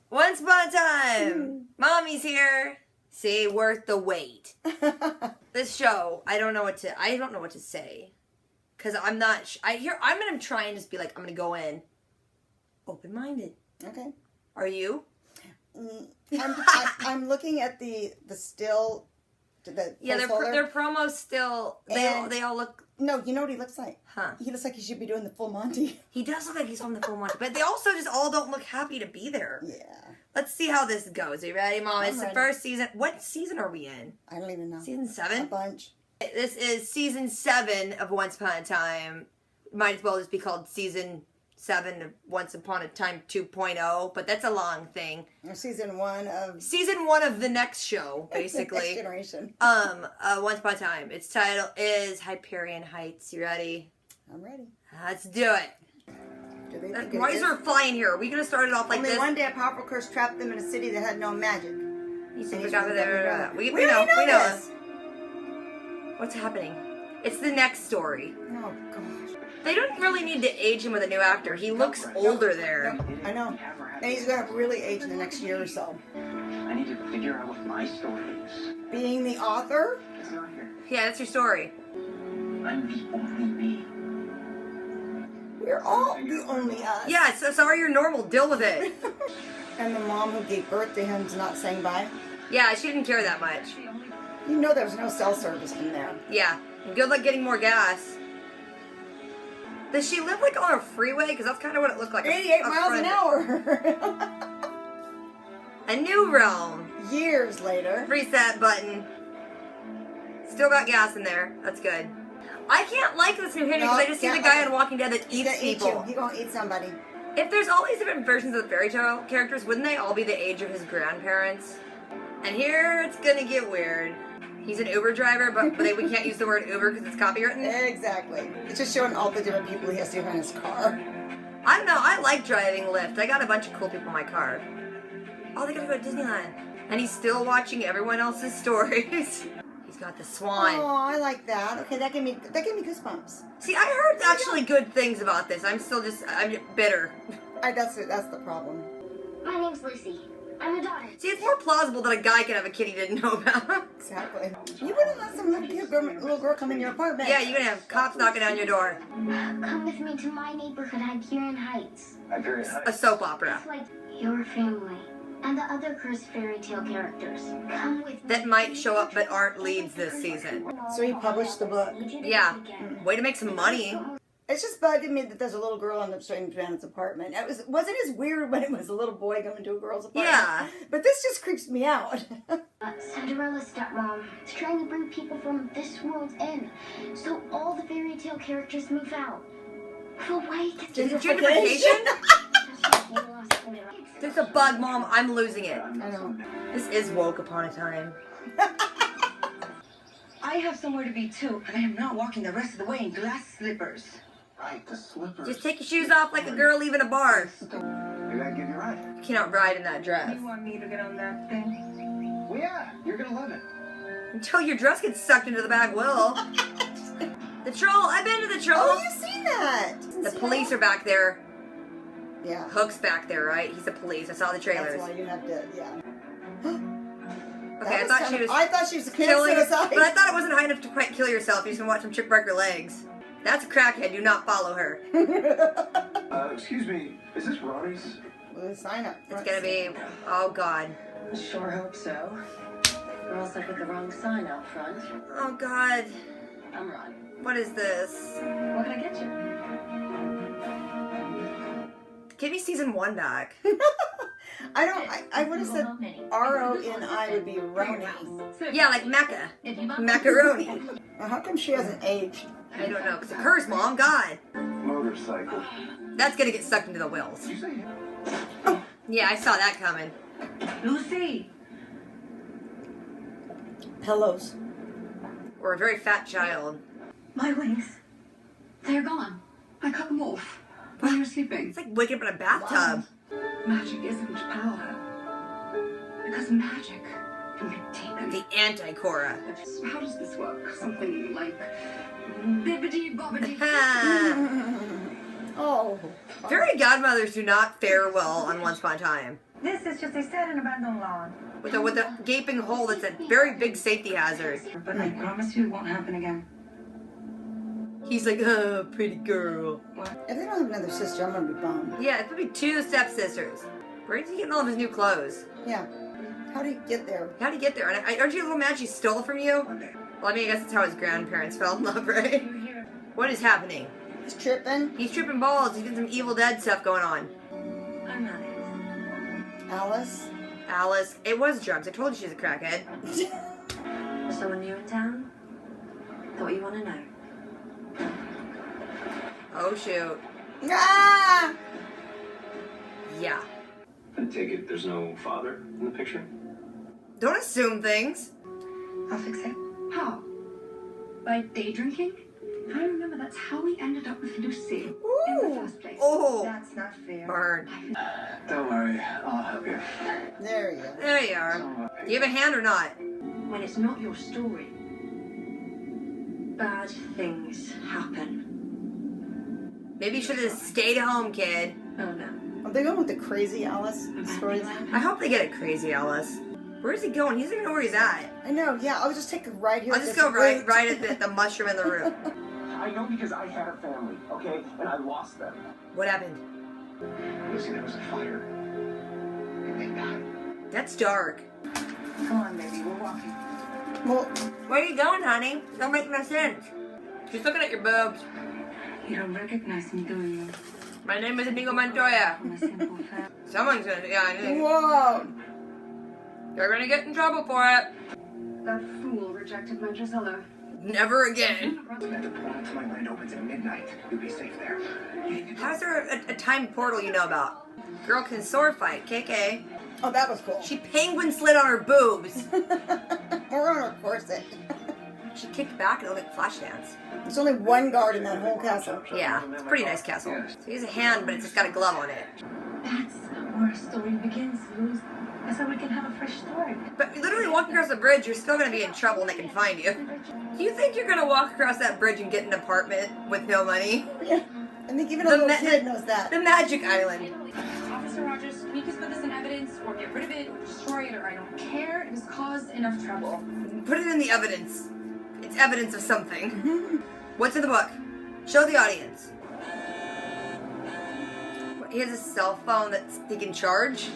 Once upon a time, Mommy's here. See, worth the wait. This show, I don't know what to say, cause I'm not. I'm gonna try and just be like, I'm gonna go in, open-minded. Okay. Are you? I'm looking at the still. Their promos still. They all look. No, you know what he looks like? Huh? He looks like he should be doing the full Monty. He does look like he's from the full Monty, but they also just all don't look happy to be there. Yeah. Let's see how this goes. Are you ready, Mom? I'm It's ready. the first season. What season are we in? I don't even know. Season 7? A bunch. This is season 7 of Once Upon a Time. Might as well just be called season 7 of Once Upon a Time 2.0, but that's a long thing. Or season 1 of... Season 1 of the next show, basically. Next generation. Once Upon a Time. Its title is Hyperion Heights. You ready? I'm ready. Let's do it. Do they think Why is there a fly in here? Are we going to start it off like Only this? one day a powerful curse trapped them in a city that had no magic. You And think we he's got with it them there? together. We We know. already We know know. this. What's happening? It's the next story. Oh, gosh. They don't really need to age him with a new actor. He looks older there. No, I know. And he's going to really age in the next year or so. I need to figure out what my story is. Being the author? It's not here. Yeah, that's your story. I'm the only me. We're all the only us. Yeah, so sorry you're normal. Deal with it. And the mom who gave birth to him's not saying bye. Yeah, she didn't care that much. You know there was no cell service in there. Yeah, and good luck getting more gas. Does she live like on a freeway? Because that's kind of what it looked like. 88 miles an hour. A new realm. Years later. Reset button. Still got gas in there. That's good. I can't like this new Henry because I just see the guy on Walking Dead that He's eats gonna eat people. you. He's gonna eat somebody. If there's all these different versions of the fairy tale characters, wouldn't they all be the age of his grandparents? And here it's gonna get weird. He's an Uber driver, but we can't use the word Uber because it's copywritten. Exactly. It's just showing all the different people he has to have in his car. I don't know. I like driving Lyft. I got a bunch of cool people in my car. Oh, they gotta go to Disneyland. And he's still watching everyone else's stories. He's got the swan. Oh, I like that. Okay, that gave me goosebumps. See, I heard actually good things about this. I'm bitter. That's the problem. My name's Lucy. I'm a daughter. See, it's more plausible that a guy can have a kid he didn't know about. Exactly. You wouldn't let some little girl come in your apartment. Yeah, you're gonna have cops knocking down your door. Come with me to my neighborhood, Hyperion Heights. Hyperion A Heights. soap opera. It's like your family and the other cursed fairy tale characters. Come with me. That might show up but aren't leads this season. So he published the book. Yeah. Way to make some money. It's just bugging me that there's a little girl in the strange man's apartment. Wasn't as weird when it was a little boy going to a girl's apartment. Yeah. But this just creeps me out. Cinderella's stepmom is trying to bring people from this world in, so all the fairy tale characters move out. But wait, Gentrification? There's a bug, Mom. I'm losing it. I know. This is Woke Upon a Time. I have somewhere to be too, and I am not walking the rest of the way in glass slippers. Right, the slippers. Just take your shoes off like a girl leaving a bar. Maybe I give you a ride. You cannot ride in that dress. You want me to get on that thing? Well, yeah, you're gonna love it. Until your dress gets sucked into the back wheel. The troll. I've been to the troll. Oh, you've seen that. The police are back there. Yeah. Hook's back there, right? He's the police. I saw the That's trailers. why you have to, yeah. Okay, I thought she was committing killing suicide. but I thought it wasn't high enough to quite kill yourself. You're just gonna watch some chick break her legs. That's a crackhead. Do not follow her. Excuse me, is this Ronnie's? Well, sign up. It's gonna be, oh God. Sure hope so. Or else I put the wrong sign out front. Oh God. I'm Ron. What is this? What can I get you? Give me season 1 back. I would have said R-O-N-I would be Roni. Yeah, like Mecca. Macaroni. Well, how come she hasn't aged? I don't know, because it curse, Mom. God. Motorcycle. That's gonna get sucked into the wheels. Did you say? Yeah, I saw that coming. Lucy! Pillows. Or a very fat child. My wings. They're gone. I cut them off while you were sleeping. It's like waking up in a bathtub. Magic isn't power. Because magic can be taken. The anti-Cora. How does this work? Something like bibbidi bobbidi. Oh. Fairy godmothers do not fare well on Once Upon a Time. This is just a sad and abandoned lawn. With a gaping hole that's a very big safety hazard. But I promise you it won't happen again. He's like, oh, pretty girl. If they don't have another sister, I'm gonna be bummed. Yeah, it's gonna be 2 stepsisters. Where's he getting all of his new clothes? Yeah. How do you get there? How'd he get there? And aren't you a little mad she stole from you? Well, I mean, I guess that's how his grandparents fell in love, right? What is happening? He's tripping. He's tripping balls. He's getting some Evil Dead stuff going on. I'm Alex. Alice. Alice. It was drugs. I told you she's a crackhead. There's someone new in town? Is that what you want to know? Oh, shoot. Ah! Yeah. I take it there's no father in the picture? Don't assume things. I'll fix it. How? By day drinking? I remember that's how we ended up with Lucy in the first place. Oh. That's not fair. Burn. Don't worry, I'll help you. There you go. There you are. Do you have a hand or not? When it's not your story, bad things happen. Maybe you should have stayed home, kid. Oh no. Are they going with the crazy Alice storyline? I hope they get it crazy, Alice. Where's he going? He doesn't even know where he's at. I know, yeah. I'll just take a right here. I'll just go right at the mushroom in the room. I know because I had a family, okay? And I lost them. What happened? Lucy, there was a fire. And they died. That's dark. Come on, baby, we're walking. Well, Where are you going, honey? Don't make no sense. She's looking at your boobs. You don't recognize me, do you? My name is Inigo Montoya. I'm a simple fan. Someone's gonna, whoa. you're gonna get in trouble for it. That fool rejected my Gisela. Never again. At the portal to my land opens at midnight. You'll be safe there. How's there a time portal you know about? Girl can sword fight, KK. Oh, that was cool. She penguin slid on her boobs. Or on her corset. She kicked back and it looked like flash dance. There's only one guard in that whole castle. Yeah, it's a pretty nice castle. So he has a hand, but it's just got a glove on it. That's where our story begins, Luz. That's how we can have a fresh start. But literally walking across the bridge, you're still gonna be in trouble and they can find you. Do you think you're gonna walk across that bridge and get an apartment with no money? Yeah. I think even a little kid knows that. The Magic Island. Officer Rogers, we can put this in evidence or get rid of it or destroy it, or I don't care. It has caused enough trouble. Put it in the evidence. It's evidence of something. What's in the book? Show the audience. He has a cell phone that he can charge?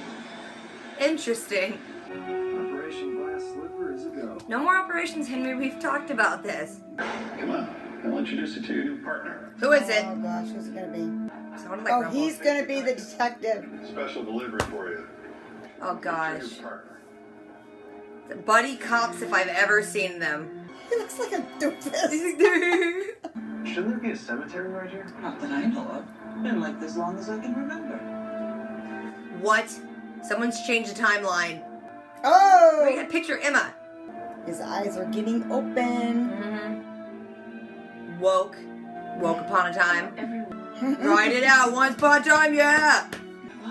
Interesting. Operation Glass Slipper is a go. No more operations, Henry. We've talked about this. Come on, I'll introduce you to your new partner. Who is it? Oh gosh, who's it gonna be? Sounded like Oh, Rumble. he's gonna be the detective. Special delivery for you. Oh gosh. Your partner. The buddy cops if I've ever seen them. He looks like a doofus. Shouldn't there be a cemetery right here? Not that I know of. Been like this long as I can remember. What? Someone's changed the timeline. Oh! We got a picture of Emma. His eyes are getting open. Woke upon a time. Write it out. Once upon a time, yeah.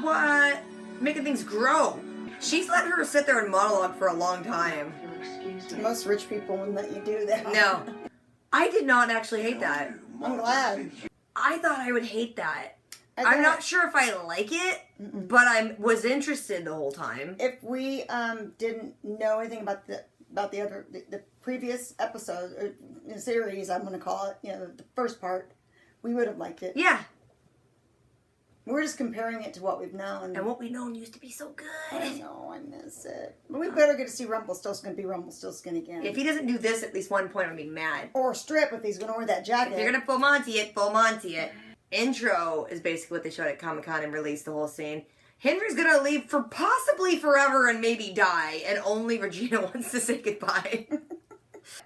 What? Making things grow. She's let her sit there and monologue for a long time. Excuse me. Most rich people wouldn't let you do that. No. I did not actually hate that. I'm glad. I thought I would hate that. I I'm thought- not sure if I like it, but I was interested the whole time. If we didn't know anything about the previous episode or series, I'm going to call it, the first part, we would have liked it. Yeah. We're just comparing it to what we've known. And what we known used to be so I good. know, I miss it. But we better get to see Rumpelstiltskin be Rumpelstiltskin again. If he doesn't do this at least one point, I'm gonna be mad. Or strip if he's going to wear that jacket. If you're gonna full Monty it, full Monty it. Intro is basically what they showed at Comic-Con and released the whole scene. Henry's gonna leave for possibly forever and maybe die, and only Regina wants to say goodbye.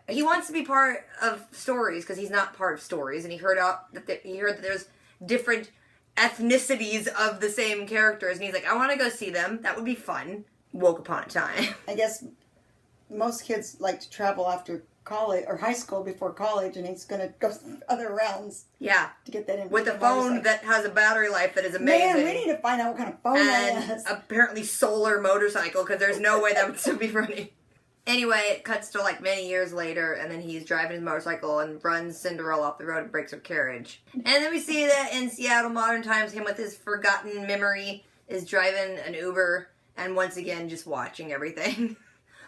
He wants to be part of stories because he's not part of stories, and he heard that there's different ethnicities of the same characters, and he's like, I want to go see them. That would be fun. Woke upon a time. I guess most kids like to travel after college or high school before college, and he's going to go other rounds Yeah. to get that in. With a phone that has a battery life that is amazing. Man, we need to find out what kind of phone that And is. apparently solar motorcycle, because there's no way that would still be running. Anyway, it cuts to like many years later, and then he's driving his motorcycle and runs Cinderella off the road and breaks her carriage. And then we see that in Seattle modern times, him with his forgotten memory is driving an Uber, and once again just watching everything.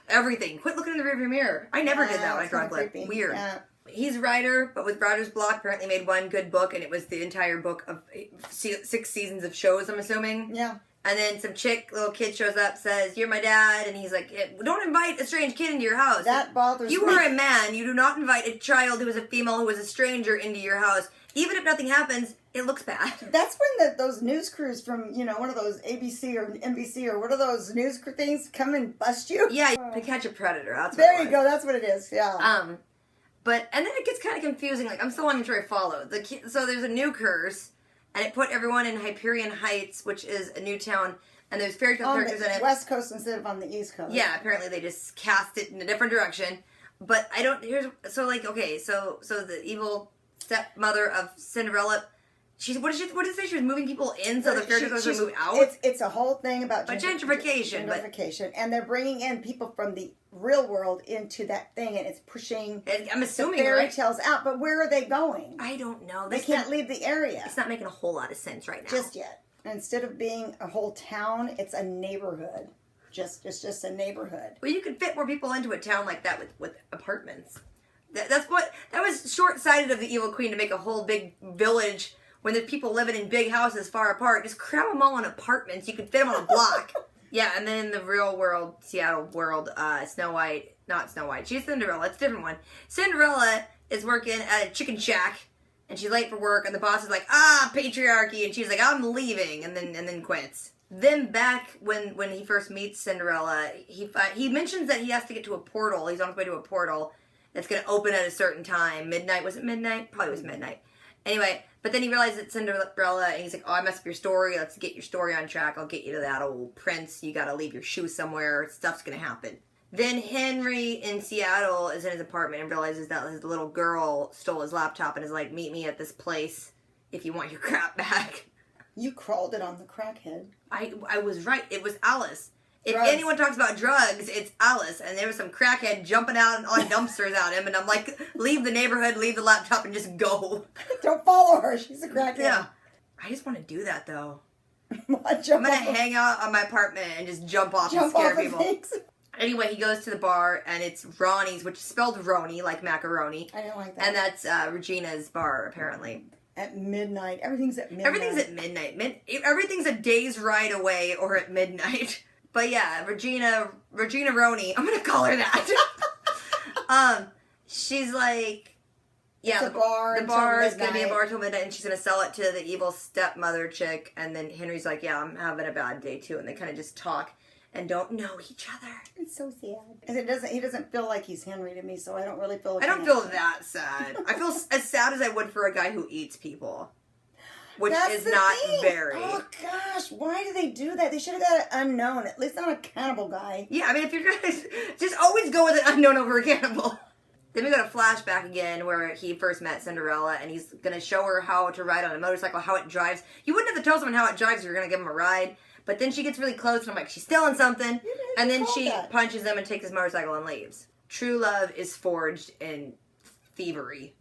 Everything. Quit looking in the rearview mirror. I never did that when I drunk lip. Weird. Yeah. He's a writer, but with writer's block, apparently made one good book, and it was the entire book of 6 seasons of shows, I'm assuming. Yeah. And then some little kid shows up, says, "You're my dad," and he's like, "Don't invite a strange kid into your house. That bothers me. You are a man. You do not invite a child who is a female who is a stranger into your house. Even if nothing happens, it looks bad." That's when those news crews from, one of those ABC or NBC or what are those news crew things come and bust you? Yeah, to catch a predator. That's what there you go. That's what it is. Yeah. But and then it gets kind of confusing. Like I'm still not even sure I follow. So there's a new curse, and it put everyone in Hyperion Heights, which is a new town, and there's fairy tale characters in it. West Coast instead of on the East Coast. Yeah, apparently they just cast it in a different direction. But I don't. So the evil stepmother of Cinderella. What did it say? She was moving people in so the fairy tale characters would move out? It's a whole thing about gentrification. And they're bringing in people from the real world into that thing, and it's pushing I'm assuming, the fairy tales out. But where are they going? I don't know. They can't leave the area. It's not making a whole lot of sense right now. Just yet. Instead of being a whole town, it's a neighborhood. It's just a neighborhood. Well, you could fit more people into a town like that with apartments. That was short-sighted of the evil queen to make a whole big village when there's people living in big houses far apart. Just cram them all in apartments. You could fit them on a block. Yeah, and then in the real world, Seattle world, not Snow White. She's Cinderella. It's a different one. Cinderella is working at a chicken shack, and she's late for work, and the boss is like, patriarchy, and she's like, I'm leaving, and then quits. Then back when he first meets Cinderella, he mentions that he has to get to a portal. He's on his way to a portal that's going to open at a certain time. Midnight. Was it midnight? Probably was midnight. Anyway, but then he realizes it's Cinderella, and he's like, I messed up your story. Let's get your story on track. I'll get you to that old prince. You got to leave your shoe somewhere. Stuff's going to happen. Then Henry in Seattle is in his apartment and realizes that his little girl stole his laptop and is like, meet me at this place if you want your crap back. You crawled it on the crackhead. I was right. It was Alice. Drugs. If anyone talks about drugs, it's Alice. And there was some crackhead jumping out on dumpsters at him. And I'm like, leave the neighborhood, leave the laptop, and just go. Don't follow her. She's a crackhead. Yeah. I just want to do that, though. I'm going to hang out on my apartment and just jump off and scare people. Things. Anyway, he goes to the bar, and it's Ronnie's, which is spelled Roni, like macaroni. I don't like that. And that's Regina's bar, apparently. At midnight. Everything's at midnight. Everything's at midnight. Everything's a day's ride away or at midnight. But yeah, Regina Roni, I'm gonna call her that. She's like, yeah, the bar is gonna be a bar till midnight, and she's gonna sell it to the evil stepmother chick. And then Henry's like, yeah, I'm having a bad day too, and they kind of just talk and don't know each other. It's so sad. And he doesn't feel like he's Henry to me, so I don't really feel. I don't feel that sad. I feel as sad as I would for a guy who eats people. Which That's is not thing. very. Oh gosh, why do they do that? They should have got an unknown, at least not a cannibal guy. Yeah, I mean, if you're gonna just always go with an unknown over a cannibal. Then we go to flashback again, where he first met Cinderella, and he's gonna show her how to ride on a motorcycle, how it drives. You wouldn't have to tell someone how it drives if you're gonna give him a ride. But then she gets really close, and I'm like, she's stealing something. And then she punches him and takes his motorcycle and leaves. True love is forged in thievery.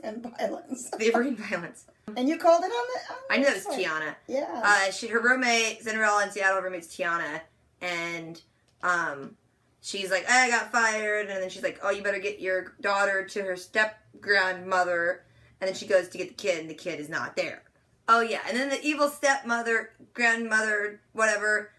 And violence. Thievery and violence. And you called it on the... I knew it was Tiana. Yeah. Her roommate, Cinderella in Seattle, roommate's Tiana. And she's like, I got fired. And then she's like, oh, you better get your daughter to her step-grandmother. And then she goes to get the kid, and the kid is not there. Oh, yeah. And then the evil stepmother, grandmother, whatever,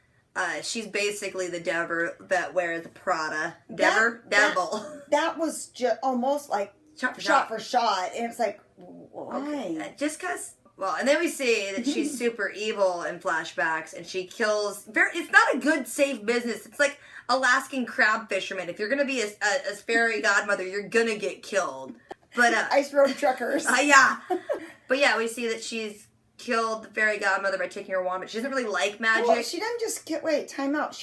she's basically the devil that wears the Prada. Devil? That was just almost like shot for shot. And it's like, why? Okay. Just because... Well, and then we see that she's super evil in flashbacks, and she kills... It's not a good, safe business. It's like Alaskan crab fishermen. If you're going to be a fairy godmother, you're going to get killed. But Ice road truckers. Yeah. But yeah, we see that she's killed the fairy godmother by taking her wand, but she doesn't really like magic. Well, she doesn't just get... Wait, time out.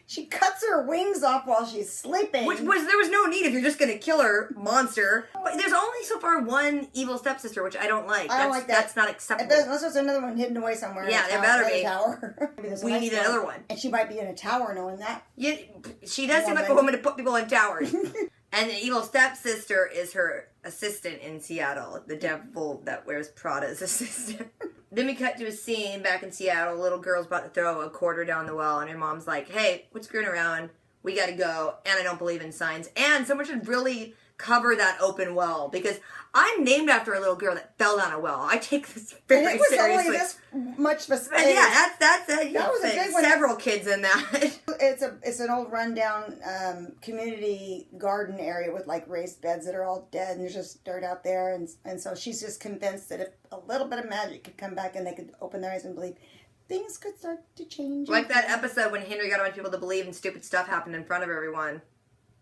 She cuts her wings off while she's sleeping. There was no need if you're just going to kill her, monster. But there's only so far one evil stepsister, which I don't like. I don't like that. That's not acceptable. Unless there's another one hidden away somewhere. Yeah, there better be. Tower. We need another one. And she might be in a tower knowing that. Yeah, she does seem like a woman to put people in towers. And the evil stepsister is her assistant in Seattle. The devil that wears Prada's assistant. Then we cut to a scene back in Seattle. A little girl's about to throw a quarter down the well, and her mom's like, hey, quit screwing around. We gotta go. And I don't believe in signs. And someone should really cover that open well, because I'm named after a little girl that fell down a well. I take this very And it was seriously. only this much of a space. Yeah, that's That was a big one. several kids in that. It's an old rundown community garden area with like raised beds that are all dead, and there's just dirt out there, and so she's just convinced that if a little bit of magic could come back and they could open their eyes and believe, things could start to change. Like that episode when Henry got a bunch of people to believe and stupid stuff happened in front of everyone.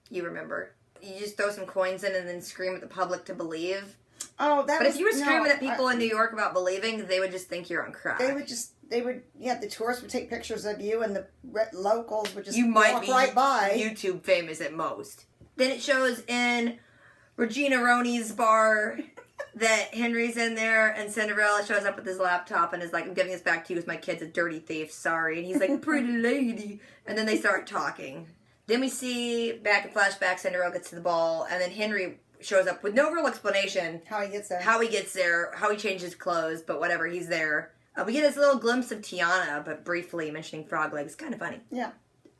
You remember? You just throw some coins in and then scream at the public to believe. Oh, that. But was, if you were screaming no, at people in New York about believing, they would just think you're on crack. The tourists would take pictures of you, and the locals would just You might walk be right by. YouTube famous at most. Then it shows in Regina Roney's bar that Henry's in there, and Cinderella shows up with his laptop and is like, I'm giving this back to you because my kid's a dirty thief, sorry. And he's like, pretty lady. And then they start talking. Then we see, back in flashback, Cinderella gets to the ball, and then Henry shows up with no real explanation. How he gets there. How he changes clothes, but whatever, he's there. We get this little glimpse of Tiana, but briefly mentioning frog legs. Kind of funny. Yeah.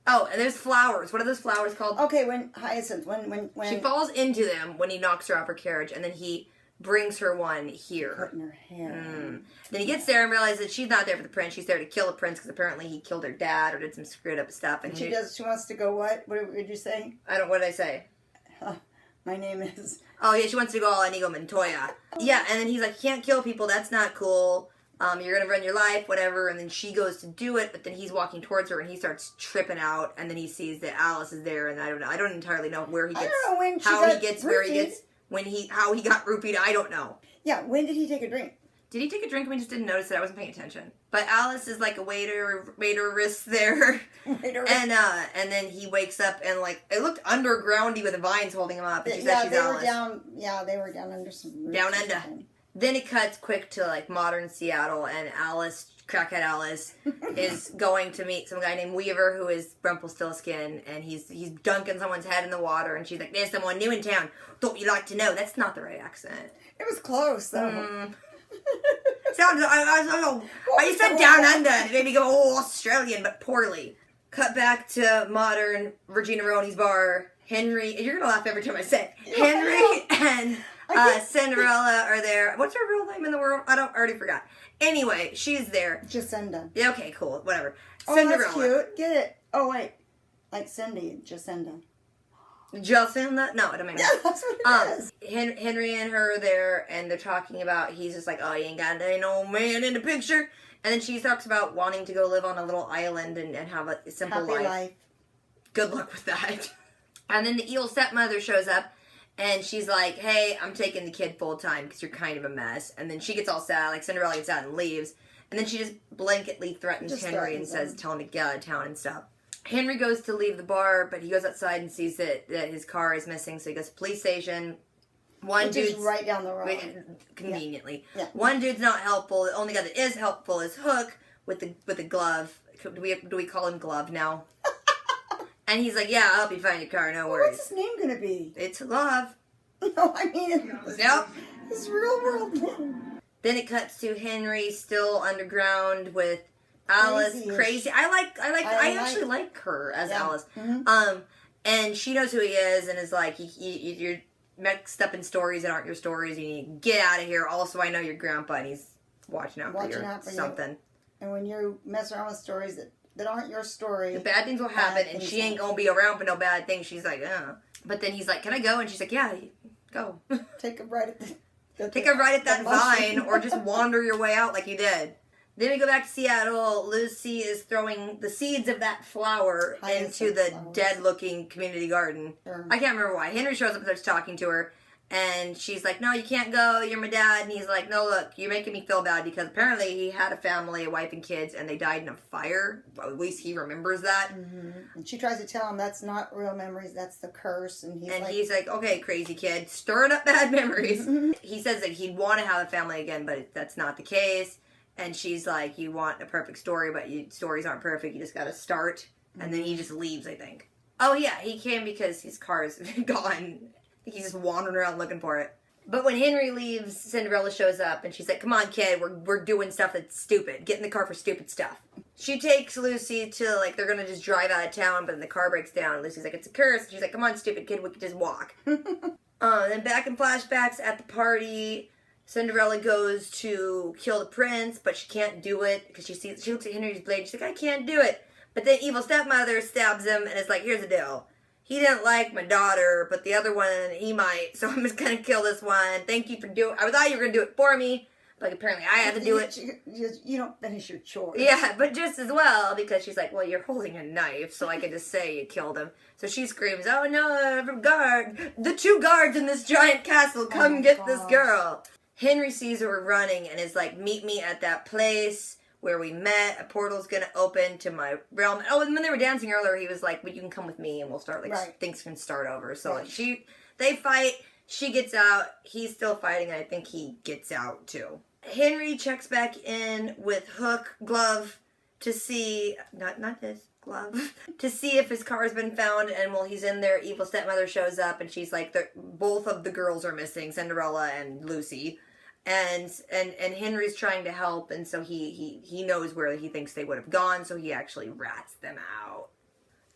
Oh, and there's flowers. What are those flowers called? Okay, when Hyacinth, when She falls into them when he knocks her off her carriage, and then he brings her one here. put in her hair. Then he gets there and realizes that she's not there for the prince. She's there to kill the prince because apparently he killed her dad or did some screwed up stuff. And She wants to go what? What did you say? What did I say? My name is... Oh, yeah, she wants to go all Inigo Montoya. Yeah, and then he's like, you can't kill people. That's not cool. You're going to run your life, whatever. And then she goes to do it, but then he's walking towards her and he starts tripping out. And then he sees that Alice is there. And I don't know. I don't entirely know where he gets... I don't know when she how got he gets where he gets... How he got roofied, I don't know. Yeah, when did he take a drink? Did he take a drink and we just didn't notice it? I wasn't paying attention. But Alice is like a waiteress there. And then he wakes up and like, it looked undergroundy with the vines holding him up. And she said she's Alice. They were down under some roots. Down under. Then it cuts quick to like modern Seattle, and Alice, crackhead Alice, is going to meet some guy named Weaver who is Rumpelstiltskin, and he's dunking someone's head in the water, and she's like, there's someone new in town. Thought you'd like to know. That's not the right accent. It was close, though. I said down under, and it made me go, oh, Australian, but poorly. Cut back to modern Regina Roney's bar. Henry, you're going to laugh every time I say it. Henry and Cinderella are there. What's her real name in the world? I already forgot. Anyway, she's there. Jacinda. Yeah, okay, cool, whatever. Oh, Cinderella. that's cute. Get it. Oh, wait. Like Cindy, Jacinda. Jacinda? No, I don't mean Yeah, that's what it is. Henry and her are there, and they're talking about, he's just like, oh, you ain't got no man in the picture. And then she talks about wanting to go live on a little island and have a simple Happy life. Good luck with that. And then the eel stepmother shows up, and she's like, hey, I'm taking the kid full time because you're kind of a mess. And then she gets all sad, like Cinderella gets out and leaves. And then she just blanketly threatens Henry and says, tell him to get out of town and stuff. Henry goes to leave the bar, but he goes outside and sees that his car is missing, so he goes to the police station. One Which dude's is right down the road. Conveniently. Yeah. One dude's not helpful. The only guy that is helpful is Hook with the glove. Do we call him Glove now? And he's like, yeah, I'll help you find your car, no worries. What's his name going to be? It's Glove. No, I mean, Yep. his real world name. Then it cuts to Henry still underground with Alice. Crazy. I actually like her as Alice. Mm-hmm. And she knows who he is and is like, you're mixed up in stories that aren't your stories. You need to get out of here. Also, I know your grandpa and he's watching out for you or something. And when you mess around with stories that aren't your story, the bad things will happen, and she ain't gonna be around for no bad things. She's like, But then he's like, can I go? And she's like, yeah, go. Take a ride at that vine, or just wander your way out like you did. Then we go back to Seattle. Lucy is throwing the seeds of that flower into the dead-looking community garden. Sure. I can't remember why. Henry shows up and starts talking to her, and she's like, no, you can't go. You're my dad. And he's like, no, look, you're making me feel bad because apparently he had a family, a wife and kids, and they died in a fire. Well, at least he remembers that. Mm-hmm. And she tries to tell him that's not real memories, that's the curse. And he's like, okay, crazy kid, stirring up bad memories. He says that he'd want to have a family again, but that's not the case. And she's like, you want a perfect story, but stories aren't perfect. You just got to start. And then he just leaves, I think. Oh, yeah, he came because his car is gone. He's just wandering around looking for it. But when Henry leaves, Cinderella shows up and she's like, come on, kid, we're doing stuff that's stupid. Get in the car for stupid stuff. She takes Lucy to, like, they're gonna just drive out of town, but then the car breaks down. Lucy's like, it's a curse. And she's like, come on, stupid kid, we can just walk. Then back in flashbacks at the party, Cinderella goes to kill the prince, but she can't do it because she looks at Henry's blade. She's like, I can't do it. But then evil stepmother stabs him and is like, here's the deal. He didn't like my daughter, but the other one, he might. So I'm just going to kill this one. Thank you for doing I thought you were going to do it for me, but apparently I had to do it. You don't finish your chores. Yeah, but just as well, because she's like, well, you're holding a knife, so I can just say you killed him. So she screams, oh no, the 2 guards in this giant castle, come get this girl. Henry sees her running and is like, meet me at that place where we met. A portal's gonna open to my realm. Oh, and when they were dancing earlier, he was like, well, you can come with me and we'll start, like, things can start over. So, like, they fight, she gets out, he's still fighting, and I think he gets out, too. Henry checks back in with Hook, Glove, to see, not his, Glove, to see if his car has been found, and while he's in there, evil stepmother shows up, and she's like, both of the girls are missing, Cinderella and Lucy. And Henry's trying to help, and so he knows where he thinks they would have gone, so he actually rats them out.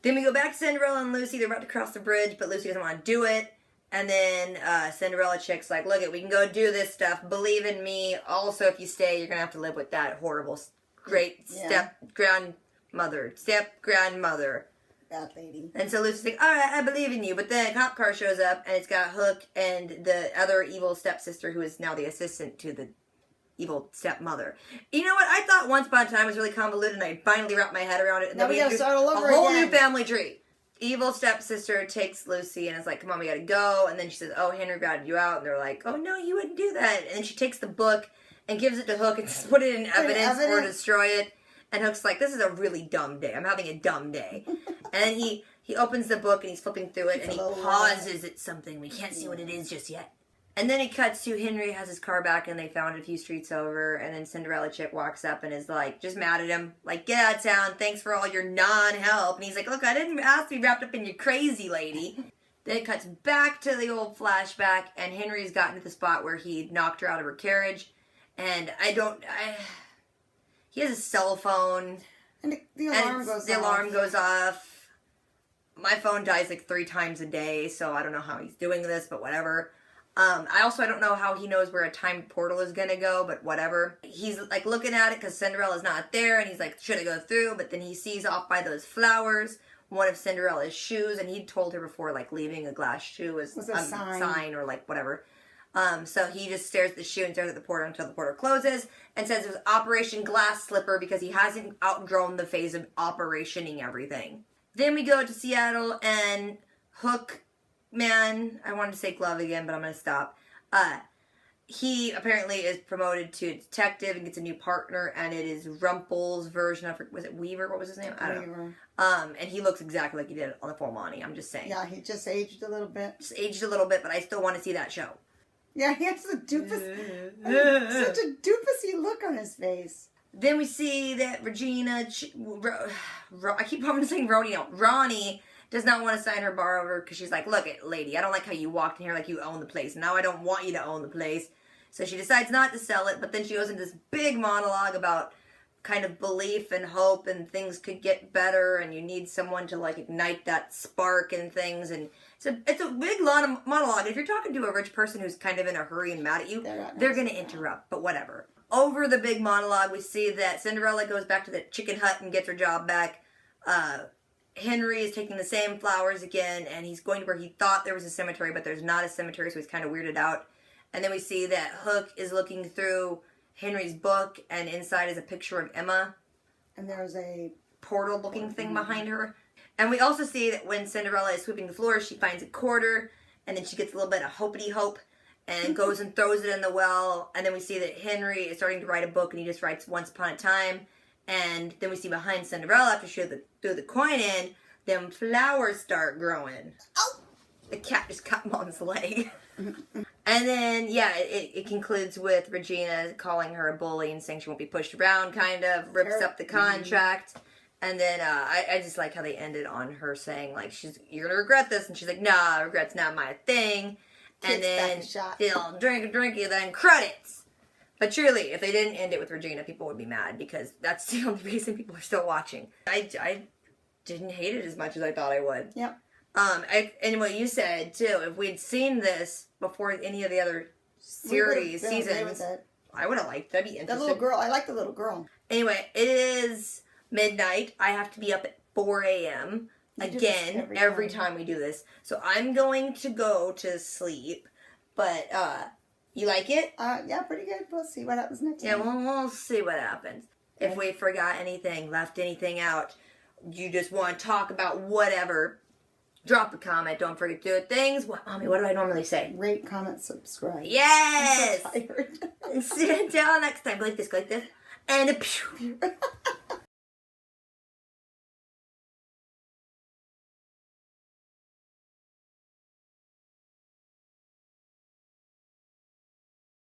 Then we go back to Cinderella and Lucy. They're about to cross the bridge, but Lucy doesn't want to do it. And then Cinderella chick's like, look, we can go do this stuff. Believe in me. Also, if you stay, you're going to have to live with that horrible, great step-grandmother. Bad lady. And so Lucy's like, all right, I believe in you. But then a cop car shows up, and it's got Hook and the other evil stepsister, who is now the assistant to the evil stepmother. You know what? I thought Once Upon a Time was really convoluted, and I finally wrapped my head around it. And now then we gotta start all over a whole again. new family tree. Evil stepsister takes Lucy and is like, come on, we gotta go. And then she says, oh, Henry ratted you out. And they're like, oh, no, you wouldn't do that. And then she takes the book and gives it to Hook and put it in evidence or destroy it. And Hook's like, this is a really dumb day. I'm having a dumb day. And then he opens the book and he's flipping through it and he pauses at something. We can't see what it is just yet. And then it cuts to Henry has his car back and they found it a few streets over. And then Cinderella chick walks up and is like, just mad at him. Like, get out of town. Thanks for all your non-help. And he's like, look, I didn't ask to be wrapped up in your crazy lady. Then it cuts back to the old flashback and Henry's gotten to the spot where he knocked her out of her carriage. And he has a cell phone. And the alarm goes off. My phone dies like 3 times a day, so I don't know how he's doing this, but whatever. I don't know how he knows where a timed portal is gonna go, but whatever. He's like looking at it because Cinderella's not there, and he's like, should I go through? But then he sees off by those flowers one of Cinderella's shoes, and he'd told her before, like, leaving a glass shoe was a sign or like whatever. So he just stares at the shoe and stares at the portal until the portal closes and says it was Operation Glass Slipper because he hasn't outgrown the phase of operationing everything. Then we go to Seattle and Hook, man, I wanted to say Glove again, but I'm going to stop. He apparently is promoted to detective and gets a new partner, and it is Rumpel's version of, was it Weaver? What was his name? I don't know. And he looks exactly like he did on the Full Monty, I'm just saying. Yeah, he just aged a little bit. Just aged a little bit, but I still want to see that show. Yeah, he has a doofus, such a doofusy look on his face. Then we see that Regina, I keep wanting to say Ronnie does not want to sign her borrower because she's like, look, lady, I don't like how you walked in here like you own the place. Now I don't want you to own the place. So she decides not to sell it, but then she goes into this big monologue about kind of belief and hope and things could get better and you need someone to like ignite that spark and things. And it's a big monologue. If you're talking to a rich person who's kind of in a hurry and mad at you, they're going to interrupt, but whatever. Over the big monologue, we see that Cinderella goes back to the chicken hut and gets her job back. Henry is taking the same flowers again, and he's going to where he thought there was a cemetery, but there's not a cemetery, so he's kind of weirded out. And then we see that Hook is looking through Henry's book, and inside is a picture of Emma. And there's a portal-looking thing behind her. And we also see that when Cinderella is sweeping the floor, she finds a quarter, and then she gets a little bit of hopety-hope, and goes and throws it in the well. And then we see that Henry is starting to write a book, and he just writes Once Upon a Time. And then we see behind Cinderella, after she threw the coin in, them flowers start growing. Oh! The cat just cut Mom's leg. And then, yeah, it concludes with Regina calling her a bully and saying she won't be pushed around, kind of, rips up the contract. And then I just like how they ended on her saying, like, you're going to regret this. And she's like, nah, regret's not my thing. and Kicks back then a shot. they'll drink, and then credits. But truly, if they didn't end it with Regina, people would be mad because that's the only reason people are still watching. I didn't hate it as much as I thought I would. Yep. And what you said too, if we'd seen this before any of the other series seasons, I would have liked. That'd be interesting. The little girl, I like the little girl. Anyway, it is midnight. I have to be up at 4 a.m. again every time we do this. So I'm going to go to sleep. But you like it? Yeah, pretty good. We'll see what happens next Yeah, time. we'll see what happens. If we forgot anything, left anything out, you just want to talk about whatever, drop a comment. Don't forget to do things. Mommy, what do I normally say? Rate, comment, subscribe. Yes! I'm so tired. Until next time. Go like this, and a pew.